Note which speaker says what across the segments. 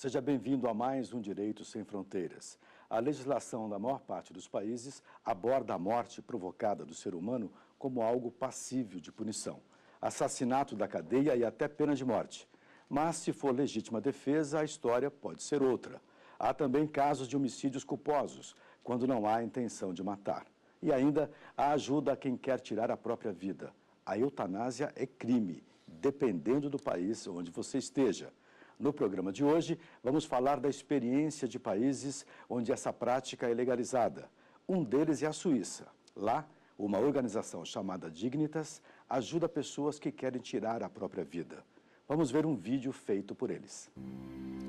Speaker 1: Seja bem-vindo a mais um Direito Sem Fronteiras. A legislação da maior parte dos países aborda a morte provocada do ser humano como algo passível de punição, assassinato da cadeia e até pena de morte. Mas, se for legítima defesa, a história pode ser outra. Há também casos de homicídios culposos, quando não há intenção de matar. E ainda, a ajuda a quem quer tirar a própria vida. A eutanásia é crime, dependendo do país onde você esteja. No programa de hoje, vamos falar da experiência de países onde essa prática é legalizada. Um deles é a Suíça. Lá, uma organização chamada Dignitas ajuda pessoas que querem tirar a própria vida. Vamos ver um vídeo feito por eles.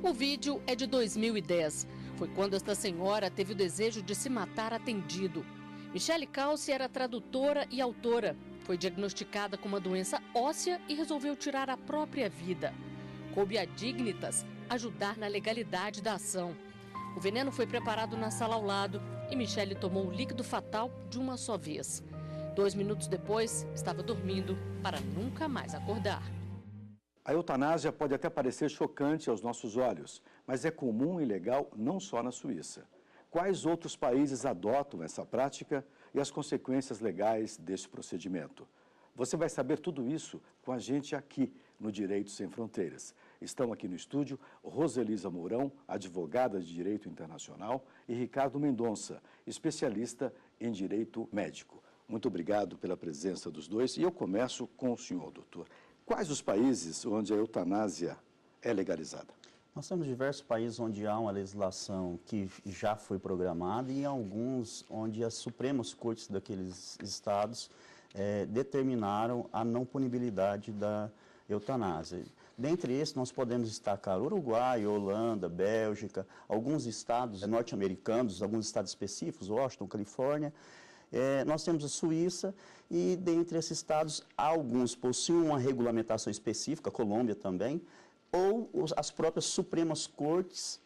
Speaker 2: O vídeo é de 2010. Foi quando esta senhora teve o desejo de se matar atendido. Michele Calci era tradutora e autora. Foi diagnosticada com uma doença óssea e resolveu tirar a própria vida. Coube a Dignitas ajudar na legalidade da ação. O veneno foi preparado na sala ao lado e Michele tomou o líquido fatal de uma só vez. 2 minutos depois, estava dormindo para nunca mais acordar.
Speaker 1: A eutanásia pode até parecer chocante aos nossos olhos, mas é comum e legal não só na Suíça. Quais outros países adotam essa prática e as consequências legais desse procedimento? Você vai saber tudo isso com a gente aqui no Direito Sem Fronteiras. Estão aqui no estúdio Roselisa Mourão, advogada de Direito Internacional, e Ricardo Mendonça, especialista em Direito Médico. Muito obrigado pela presença dos dois e eu começo com o senhor, doutor. Quais os países onde a eutanásia é legalizada?
Speaker 3: Nós temos diversos países onde há uma legislação que já foi programada e alguns onde as Supremas Cortes daqueles estados determinaram a não punibilidade da eutanásia. Dentre esses, nós podemos destacar Uruguai, Holanda, Bélgica, alguns estados norte-americanos, alguns estados específicos, Washington, Califórnia. Nós temos a Suíça e, dentre esses estados, alguns possuem uma regulamentação específica, Colômbia também, ou as próprias Supremas Cortes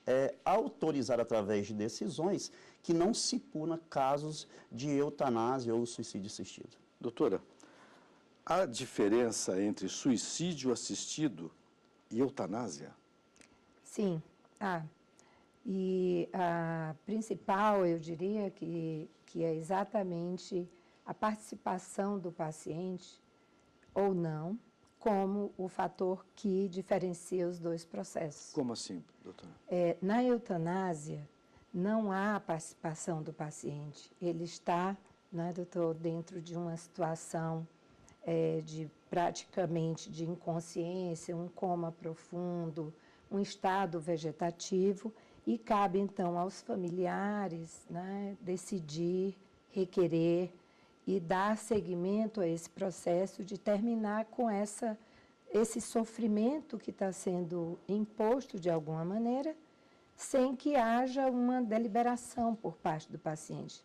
Speaker 3: autorizaram através de decisões que não se puna casos de eutanásia ou suicídio assistido.
Speaker 1: Doutora, há diferença entre suicídio assistido e eutanásia?
Speaker 4: Sim, há. E a principal, eu diria que é exatamente a participação do paciente, ou não, como o fator que diferencia os dois processos.
Speaker 1: Como assim, doutora?
Speaker 4: Na eutanásia, não há participação do paciente. Ele está, né, doutor, dentro de uma situação praticamente de inconsciência, um coma profundo, um estado vegetativo, e cabe então aos familiares, né, decidir, requerer e dar seguimento a esse processo de terminar com esse sofrimento que está sendo imposto de alguma maneira, sem que haja uma deliberação por parte do paciente.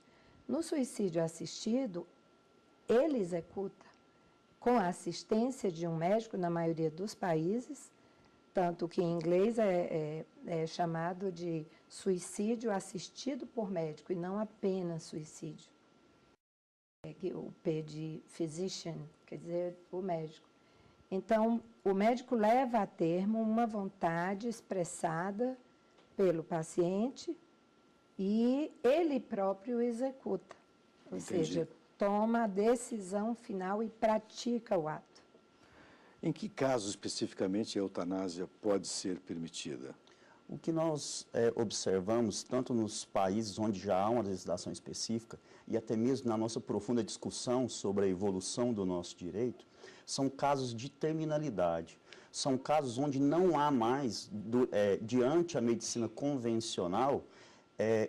Speaker 4: No suicídio assistido, ele executa com a assistência de um médico, na maioria dos países, tanto que em inglês é chamado de suicídio assistido por médico e não apenas suicídio. O P de physician, quer dizer, o médico. Então, o médico leva a termo uma vontade expressada pelo paciente e ele próprio executa, ou seja, toma a decisão final e pratica o ato.
Speaker 1: Em que casos, especificamente, a eutanásia pode ser permitida?
Speaker 3: O que nós observamos, tanto nos países onde já há uma legislação específica, e até mesmo na nossa profunda discussão sobre a evolução do nosso direito, são casos de terminalidade. São casos onde não há mais, diante a medicina convencional,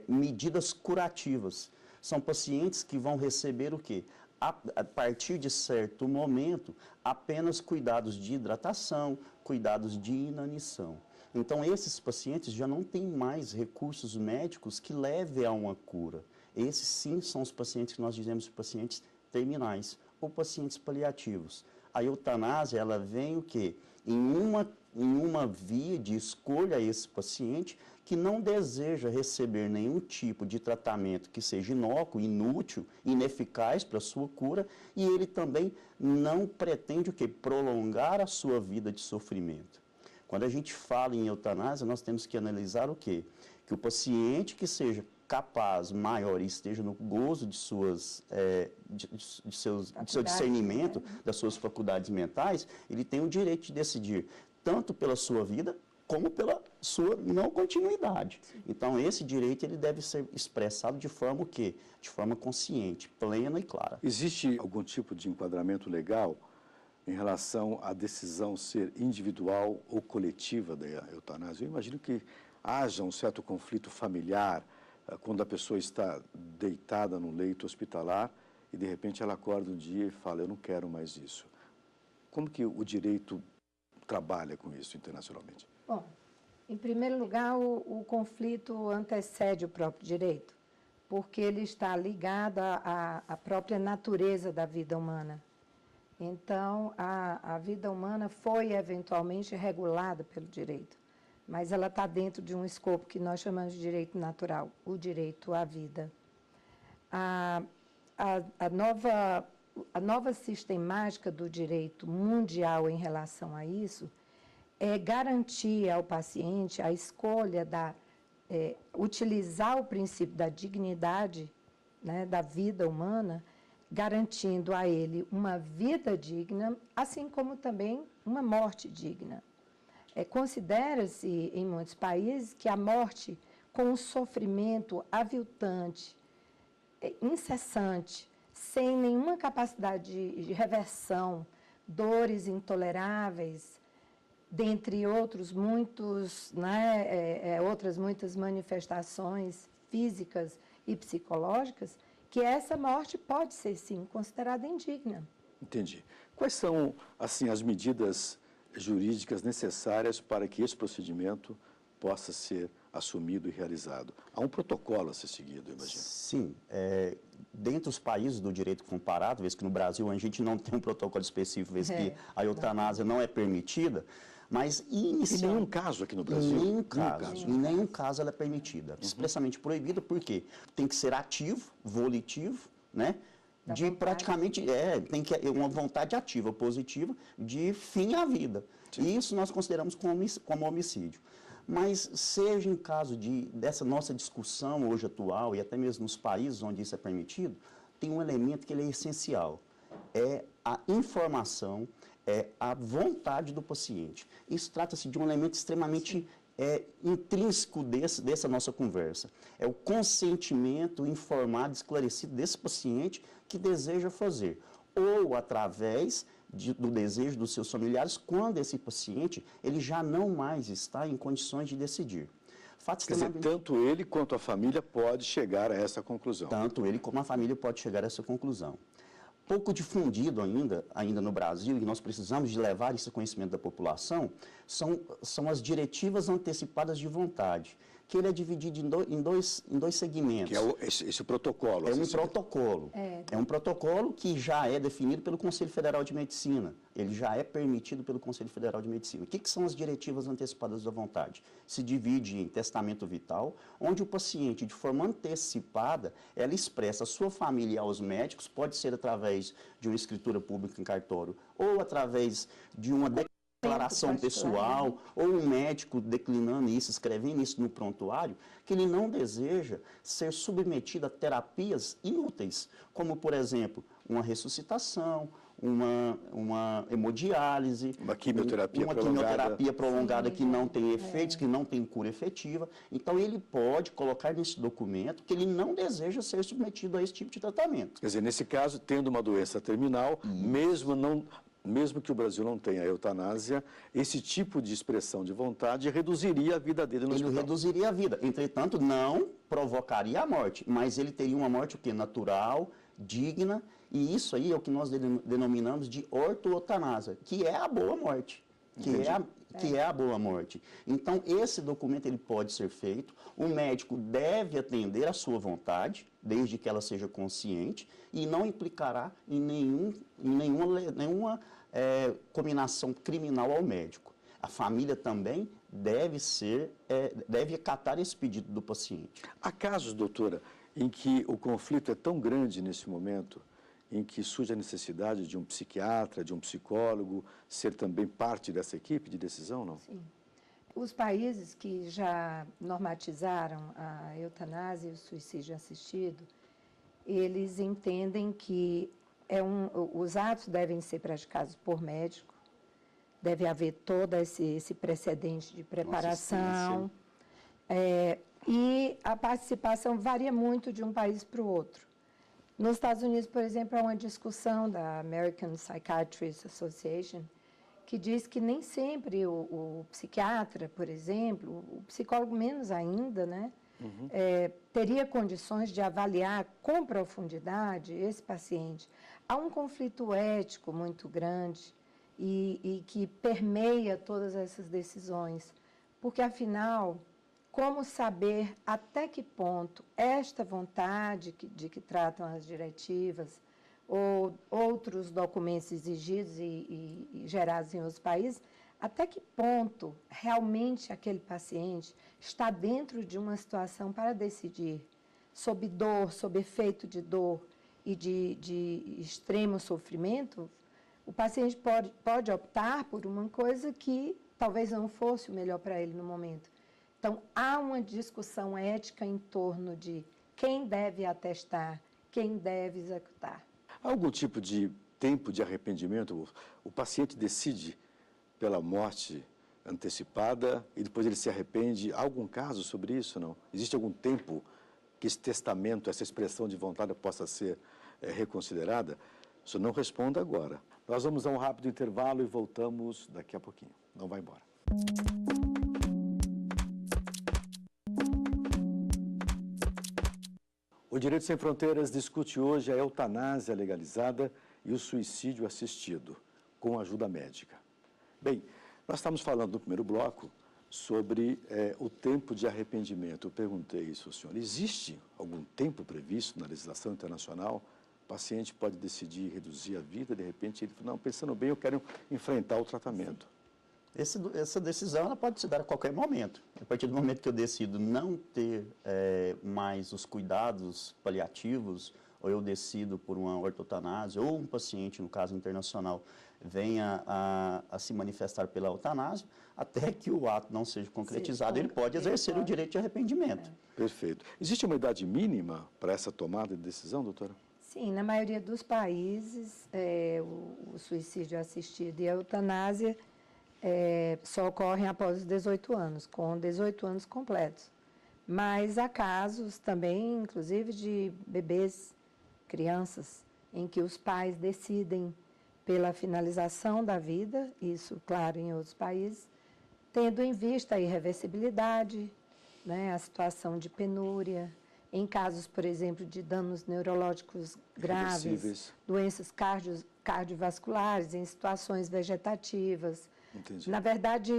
Speaker 3: medidas curativas. São pacientes que vão receber o quê? A partir de certo momento, apenas cuidados de hidratação, cuidados de inanição. Então, esses pacientes já não têm mais recursos médicos que levem a uma cura. Esses, sim, são os pacientes que nós dizemos pacientes terminais ou pacientes paliativos. A eutanásia, ela vem o quê? Em uma via de escolha a esse paciente que não deseja receber nenhum tipo de tratamento que seja inócuo, inútil, ineficaz para a sua cura, e ele também não pretende o quê? Prolongar a sua vida de sofrimento. Quando a gente fala em eutanásia, nós temos que analisar o quê? Que o paciente que seja capaz, maior e esteja no gozo de seu discernimento, das suas faculdades mentais, ele tem o direito de decidir tanto pela sua vida como pela sua não continuidade. Então, esse direito ele deve ser expressado de forma o quê? De forma consciente, plena e clara.
Speaker 1: Existe algum tipo de enquadramento legal em relação à decisão ser individual ou coletiva da eutanásia? Eu imagino que haja um certo conflito familiar quando a pessoa está deitada no leito hospitalar e, de repente, ela acorda um dia e fala, eu não quero mais isso. Como que o direito trabalha com isso internacionalmente?
Speaker 4: Bom, em primeiro lugar, o conflito antecede o próprio direito, porque ele está ligado à própria natureza da vida humana. Então, a vida humana foi eventualmente regulada pelo direito, mas ela está dentro de um escopo que nós chamamos de direito natural, o direito à vida. A nova sistemática do direito mundial em relação a isso é garantir ao paciente a escolha utilizar o princípio da dignidade, né, da vida humana, garantindo a ele uma vida digna, assim como também uma morte digna. Considera-se, em muitos países, que a morte com um sofrimento aviltante, incessante, sem nenhuma capacidade de reversão, dores intoleráveis, dentre outros muitos, né, outras muitas manifestações físicas e psicológicas, que essa morte pode ser, sim, considerada indigna.
Speaker 1: Entendi. Quais são, assim, as medidas jurídicas necessárias para que esse procedimento possa ser assumido e realizado? Há um protocolo a ser seguido, eu imagino.
Speaker 3: Sim. Dentre os países do direito comparado, vez que no Brasil a gente não tem um protocolo específico, vez que a eutanásia não é permitida, mas inicialmente...
Speaker 1: Em nenhum caso aqui no Brasil?
Speaker 3: Em nenhum caso ela é permitida. Expressamente proibida, por quê? Tem que ser ativo, volitivo, né? De praticamente, tem que uma vontade ativa, positiva, de fim à vida. Sim. E isso nós consideramos como homicídio. Mas seja em caso dessa nossa discussão hoje atual, e até mesmo nos países onde isso é permitido, tem um elemento que ele é essencial, é a informação, é a vontade do paciente. Isso trata-se de um elemento extremamente intrínseco dessa nossa conversa. É o consentimento informado, esclarecido desse paciente que deseja fazer, ou através do desejo dos seus familiares, quando esse paciente ele já não mais está em condições de decidir.
Speaker 1: Quer dizer, tanto ele quanto a família pode chegar a essa conclusão.
Speaker 3: Tanto ele como a família pode chegar a essa conclusão. Pouco difundido ainda no Brasil, e nós precisamos de levar esse conhecimento da população, são as diretivas antecipadas de vontade, que ele é dividido em dois segmentos.
Speaker 1: Que é esse protocolo.
Speaker 3: É um protocolo. É um protocolo que já é definido pelo Conselho Federal de Medicina. Ele já é permitido pelo Conselho Federal de Medicina. O que são as diretivas antecipadas da vontade? Se divide em testamento vital, onde o paciente, de forma antecipada, ela expressa a sua família aos médicos, pode ser através de uma escritura pública em cartório ou através de uma declaração pessoal, ou um médico declinando isso, escrevendo isso no prontuário, que ele não deseja ser submetido a terapias inúteis, como, por exemplo, uma ressuscitação, uma hemodiálise,
Speaker 1: uma quimioterapia
Speaker 3: prolongada que não tem efeitos, que não tem cura efetiva. Então, ele pode colocar nesse documento que ele não deseja ser submetido a esse tipo de tratamento.
Speaker 1: Quer dizer, nesse caso, tendo uma doença terminal, mesmo que o Brasil não tenha a eutanásia, esse tipo de expressão de vontade reduziria a vida dele no hospital.
Speaker 3: Ele reduziria a vida. Entretanto, não provocaria a morte, mas ele teria uma morte natural, digna, e isso aí é o que nós denominamos de ortoeutanásia, que é a boa morte. Que é a boa morte. Então, esse documento ele pode ser feito, o médico deve atender à sua vontade, desde que ela seja consciente, e não implicará em nenhuma cominação criminal ao médico. A família também deve acatar esse pedido do paciente.
Speaker 1: Há casos, doutora, em que o conflito é tão grande nesse momento em que surge a necessidade de um psiquiatra, de um psicólogo, ser também parte dessa equipe de decisão, não?
Speaker 4: Sim. Os países que já normatizaram a eutanásia e o suicídio assistido, eles entendem que os atos devem ser praticados por médico, deve haver todo esse precedente de preparação, e a participação varia muito de um país para o outro. Nos Estados Unidos, por exemplo, há uma discussão da American Psychiatrist Association que diz que nem sempre o psiquiatra, por exemplo, o psicólogo menos ainda, né, teria condições de avaliar com profundidade esse paciente. Há um conflito ético muito grande e que permeia todas essas decisões, porque, afinal, como saber até que ponto esta vontade de que tratam as diretivas ou outros documentos exigidos e gerados em outros países, até que ponto realmente aquele paciente está dentro de uma situação para decidir sob dor, sob efeito de dor e de extremo sofrimento, o paciente pode optar por uma coisa que talvez não fosse o melhor para ele no momento. Então, há uma discussão ética em torno de quem deve atestar, quem deve executar.
Speaker 1: Há algum tipo de tempo de arrependimento? O paciente decide pela morte antecipada e depois ele se arrepende. Há algum caso sobre isso, não? Existe algum tempo que esse testamento, essa expressão de vontade possa ser reconsiderada? Isso não responda agora. Nós vamos a um rápido intervalo e voltamos daqui a pouquinho. Não vai embora. O Direito Sem Fronteiras discute hoje a eutanásia legalizada e o suicídio assistido, com ajuda médica. Bem, nós estamos falando no primeiro bloco sobre o tempo de arrependimento. Eu perguntei isso ao senhor. Existe algum tempo previsto na legislação internacional? O paciente pode decidir reduzir a vida, de repente ele fala, não, pensando bem, eu quero enfrentar o tratamento.
Speaker 3: Essa decisão ela pode se dar a qualquer momento. A partir do momento que eu decido não ter mais os cuidados paliativos, ou eu decido por uma ortotanásia, ou um paciente, no caso internacional, venha a se manifestar pela eutanásia, até que o ato não seja concretizado, ele pode exercer o direito de arrependimento.
Speaker 1: Perfeito. Existe uma idade mínima para essa tomada de decisão, doutora?
Speaker 4: Sim, na maioria dos países, o suicídio assistido e a eutanásia só ocorrem após os 18 anos, com 18 anos completos. Mas há casos também, inclusive, de bebês, crianças, em que os pais decidem pela finalização da vida, isso, claro, em outros países, tendo em vista a irreversibilidade, né, a situação de penúria, em casos, por exemplo, de danos neurológicos graves, doenças cardiovasculares, em situações vegetativas.
Speaker 1: Entendi.
Speaker 4: Na verdade,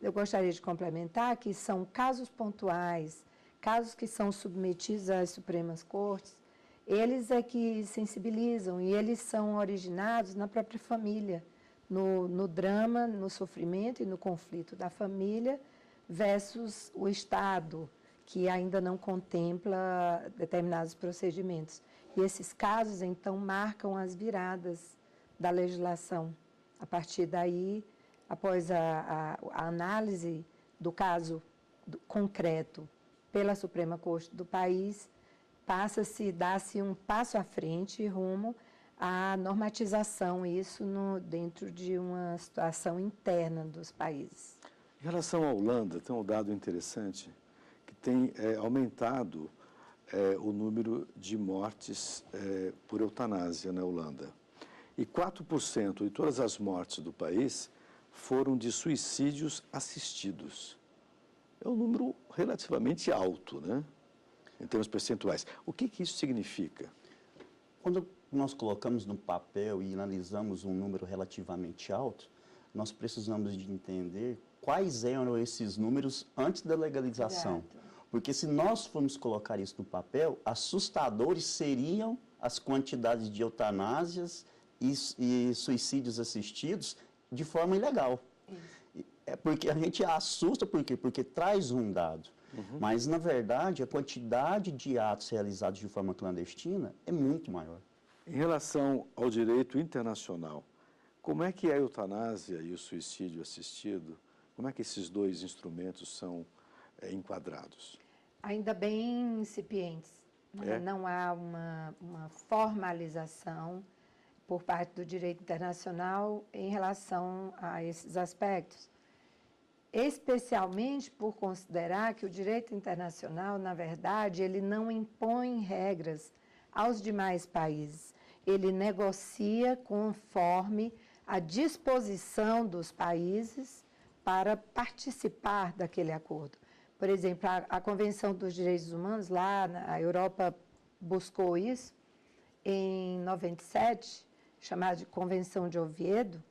Speaker 4: eu gostaria de complementar que são casos pontuais, casos que são submetidos às Supremas Cortes, eles é que sensibilizam e eles são originados na própria família, no drama, no sofrimento e no conflito da família versus o Estado, que ainda não contempla determinados procedimentos. E esses casos, então, marcam as viradas da legislação. A partir daí, após a análise do caso concreto pela Suprema Corte do país, dá-se um passo à frente rumo à normatização, isso dentro de uma situação interna dos países.
Speaker 1: Em relação à Holanda, tem um dado interessante, que tem aumentado o número de mortes por eutanásia na Holanda. E 4% de todas as mortes do país foram de suicídios assistidos. É um número relativamente alto, né? Em termos percentuais. O que isso significa?
Speaker 3: Quando nós colocamos no papel e analisamos um número relativamente alto, nós precisamos de entender quais eram esses números antes da legalização. Exato. Porque se nós formos colocar isso no papel, assustadores seriam as quantidades de eutanásias e suicídios assistidos de forma ilegal. É porque a gente assusta, por quê? Porque traz um dado. Mas, na verdade, a quantidade de atos realizados de forma clandestina é muito maior.
Speaker 1: Em relação ao direito internacional, como é que a eutanásia e o suicídio assistido, como é que esses dois instrumentos são enquadrados?
Speaker 4: Ainda bem incipientes.
Speaker 1: É?
Speaker 4: Não há uma formalização por parte do direito internacional em relação a esses aspectos, especialmente por considerar que o direito internacional, na verdade, ele não impõe regras aos demais países. Ele negocia conforme a disposição dos países para participar daquele acordo. Por exemplo, a Convenção dos Direitos Humanos, lá na Europa, buscou isso em 97, chamada de Convenção de Oviedo,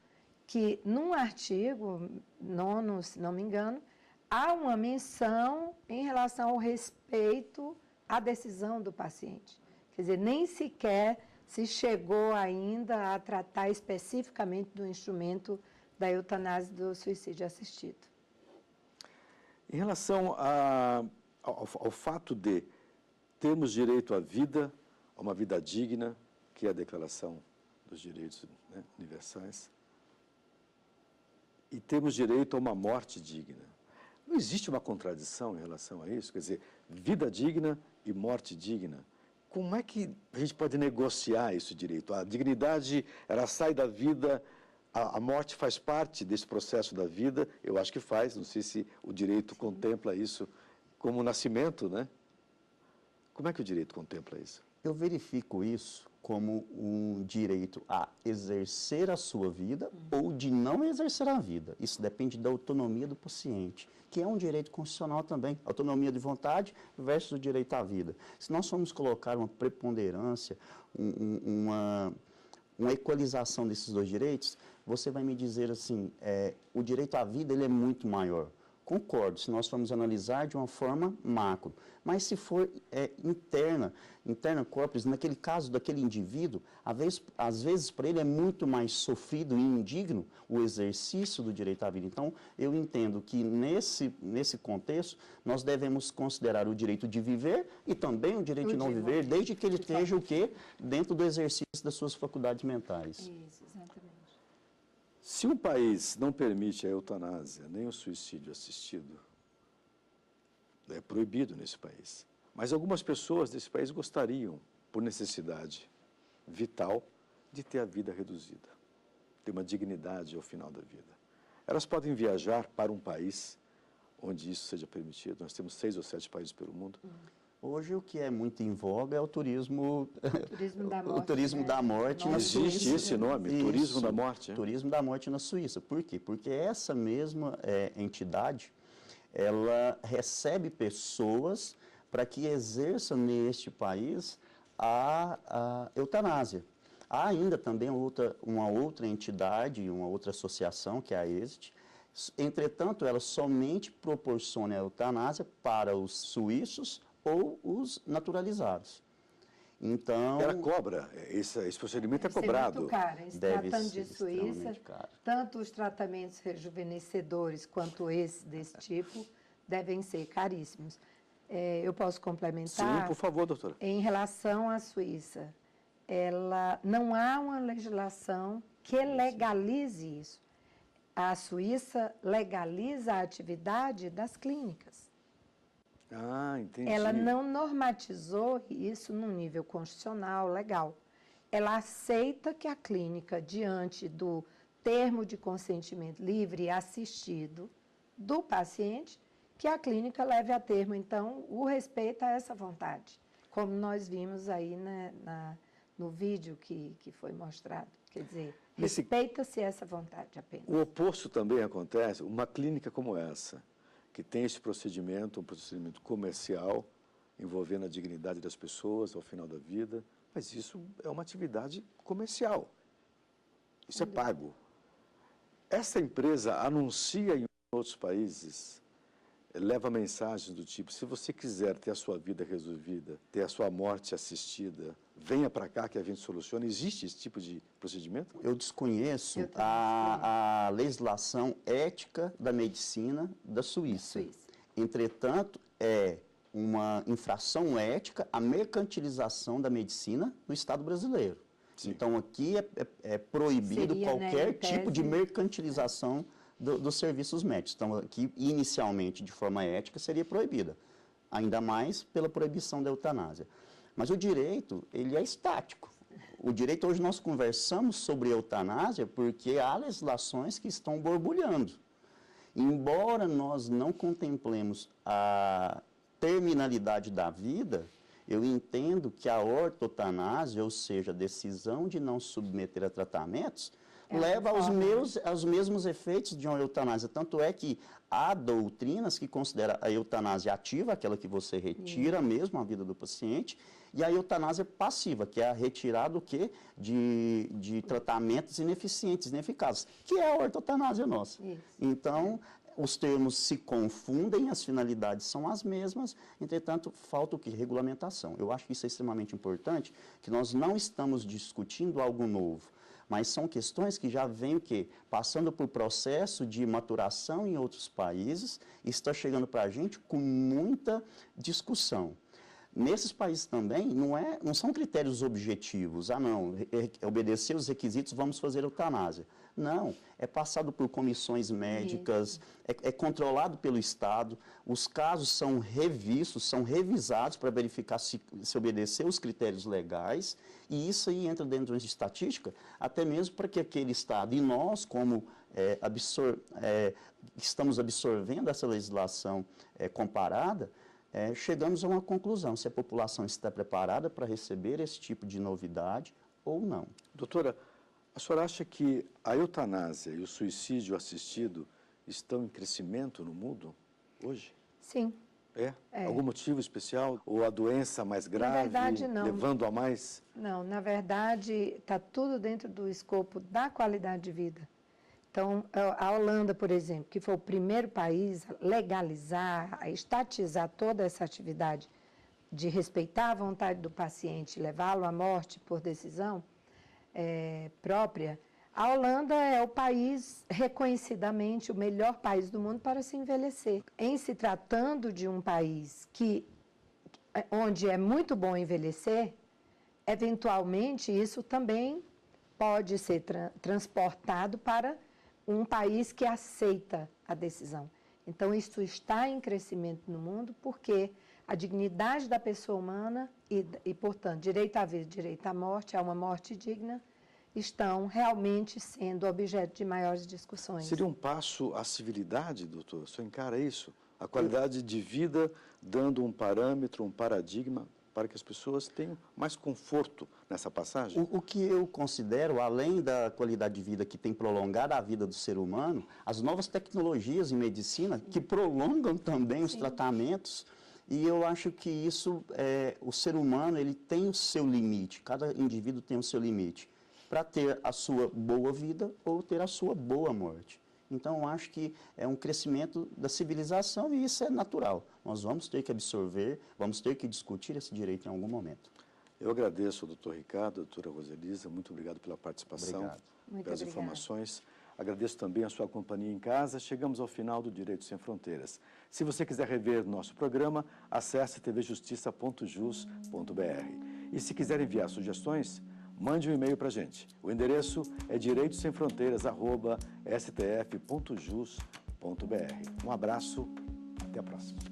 Speaker 4: que num artigo 9º, se não me engano, há uma menção em relação ao respeito à decisão do paciente. Quer dizer, nem sequer se chegou ainda a tratar especificamente do instrumento da eutanásia e do suicídio assistido.
Speaker 1: Em relação ao fato de termos direito à vida, a uma vida digna, que é a Declaração dos Direitos, né, Universais, e temos direito a uma morte digna. Não existe uma contradição em relação a isso? Quer dizer, vida digna e morte digna. Como é que a gente pode negociar esse direito? A dignidade, ela sai da vida, a morte faz parte desse processo da vida, eu acho que faz, não sei se o direito contempla isso como o nascimento, né? Como é que o direito contempla isso?
Speaker 3: Eu verifico isso como um direito a exercer a sua vida ou de não exercer a vida. Isso depende da autonomia do paciente, que é um direito constitucional também. Autonomia de vontade versus o direito à vida. Se nós formos colocar uma preponderância, uma equalização desses dois direitos, você vai me dizer assim, o direito à vida ele é muito maior. Concordo, se nós formos analisar de uma forma macro. Mas se for interna corporis, naquele caso daquele indivíduo, às vezes para ele é muito mais sofrido e indigno o exercício do direito à vida. Então, eu entendo que nesse contexto, nós devemos considerar o direito de viver e também o direito de não viver, desde que ele esteja o quê? Dentro do exercício das suas faculdades mentais.
Speaker 4: Isso, exatamente.
Speaker 1: Se um país não permite a eutanásia nem o suicídio assistido, é proibido nesse país. Mas algumas pessoas desse país gostariam, por necessidade vital, de ter a vida reduzida, ter uma dignidade ao final da vida. Elas podem viajar para um país onde isso seja permitido. Nós temos 6 ou 7 países pelo mundo.
Speaker 3: Hoje o que é muito em voga é o turismo
Speaker 4: Da morte,
Speaker 3: o turismo da morte na Suíça.
Speaker 1: Existe esse nome,
Speaker 3: Isso,
Speaker 1: turismo da morte.
Speaker 3: Turismo da morte na Suíça. Por quê? Porque essa mesma entidade, ela recebe pessoas para que exerçam neste país a eutanásia. Há ainda também uma outra entidade, uma outra associação, que é a ESIT. Entretanto, ela somente proporciona a eutanásia para os suíços ou os naturalizados. Então,
Speaker 1: Ela cobra, esse procedimento é cobrado.
Speaker 4: Muito caro. Se
Speaker 3: Deve
Speaker 4: tratando
Speaker 3: ser
Speaker 4: de Suíça,
Speaker 3: extremamente caro.
Speaker 4: tanto os tratamentos rejuvenescedores quanto esses desse tipo devem ser caríssimos. Eu posso complementar?
Speaker 1: Sim, por favor, doutora.
Speaker 4: Em relação à Suíça, não há uma legislação que legalize isso. A Suíça legaliza a atividade das clínicas.
Speaker 1: Ah, entendi.
Speaker 4: Ela não normatizou isso no nível constitucional, legal. Ela aceita que a clínica, diante do termo de consentimento livre e assistido do paciente, que a clínica leve a termo, então, o respeito a essa vontade, como nós vimos aí, né, no vídeo que foi mostrado. Quer dizer, respeita-se essa vontade apenas.
Speaker 1: O oposto também acontece, uma clínica como essa, que tem esse procedimento, um procedimento comercial, envolvendo a dignidade das pessoas ao final da vida, mas isso é uma atividade comercial. Isso é pago. Essa empresa anuncia em outros países, leva mensagens do tipo, se você quiser ter a sua vida resolvida, ter a sua morte assistida, venha para cá que a gente soluciona. Existe esse tipo de procedimento?
Speaker 3: Eu desconheço a legislação ética da medicina da Suíça. Entretanto, é uma infração ética a mercantilização da medicina no Estado brasileiro.
Speaker 1: Sim.
Speaker 3: Então, aqui é proibido
Speaker 4: Seria,
Speaker 3: qualquer
Speaker 4: né,
Speaker 3: tipo de mercantilização dos serviços médicos. Então, aqui, inicialmente, de forma ética, seria proibida. Ainda mais pela proibição da eutanásia. Mas o direito, ele é estático. O direito, hoje nós conversamos sobre eutanásia porque há legislações que estão borbulhando. Embora nós não contemplemos a terminalidade da vida, eu entendo que a ortotanásia, ou seja, a decisão de não submeter a tratamentos, leva aos mesmos efeitos de uma eutanásia. Tanto é que há doutrinas que consideram a eutanásia ativa, aquela que você retira mesmo a vida do paciente, e a eutanásia passiva, que é a retirada do quê? De tratamentos ineficientes, ineficazes, que é a ortotanásia nossa.
Speaker 4: Isso.
Speaker 3: Então, os termos se confundem, as finalidades são as mesmas, entretanto, falta o quê? Regulamentação. Eu acho que isso é extremamente importante, que nós não estamos discutindo algo novo, mas são questões que já vêm o quê? Passando por processo de maturação em outros países e está chegando para a gente com muita discussão. Nesses países também não são critérios objetivos, obedecer os requisitos, vamos fazer eutanásia. Não, é passado por comissões médicas, é controlado pelo Estado, os casos são revistos, são revisados para verificar se obedecer os critérios legais, e isso aí entra dentro de estatística, até mesmo para que aquele Estado, e nós, como estamos absorvendo essa legislação comparada, chegamos a uma conclusão, se a população está preparada para receber esse tipo de novidade ou não.
Speaker 1: Doutora, a senhora acha que a eutanásia e o suicídio assistido estão em crescimento no mundo hoje?
Speaker 4: Sim.
Speaker 1: É? Algum motivo especial? Ou a doença mais grave,
Speaker 4: Na verdade, não.
Speaker 1: levando a mais?
Speaker 4: Não, na verdade, está tudo dentro do escopo da qualidade de vida. Então, a Holanda, por exemplo, que foi o primeiro país a legalizar, a estatizar toda essa atividade de respeitar a vontade do paciente, levá-lo à morte por decisão própria, a Holanda é o país, reconhecidamente, o melhor país do mundo para se envelhecer. Em se tratando de um país onde é muito bom envelhecer, eventualmente isso também pode ser transportado para um país que aceita a decisão. Então, isso está em crescimento no mundo porque a dignidade da pessoa humana e, portanto, direito à vida, direito à morte, a uma morte digna, estão realmente sendo objeto de maiores discussões.
Speaker 1: Seria um passo à civilidade, doutor? O senhor encara isso? A qualidade de vida dando um parâmetro, um paradigma para que as pessoas tenham mais conforto nessa passagem?
Speaker 3: O que eu considero, além da qualidade de vida que tem prolongado a vida do ser humano, as novas tecnologias em medicina que prolongam também os tratamentos, e eu acho que isso, o ser humano, ele tem o seu limite, cada indivíduo tem o seu limite, para ter a sua boa vida ou ter a sua boa morte. Então, eu acho que é um crescimento da civilização e isso é natural. Nós vamos ter que absorver, vamos ter que discutir esse direito em algum momento.
Speaker 1: Eu agradeço ao doutor Ricardo, à doutora Roselisa, muito obrigado pela participação, pelas informações. Agradeço também a sua companhia em casa. Chegamos ao final do Direito Sem Fronteiras. Se você quiser rever nosso programa, acesse tvjustiça.jus.br. E se quiser enviar sugestões, mande um e-mail para a gente. O endereço é direitosemfronteiras@stf.jus.br. Um abraço, até a próxima.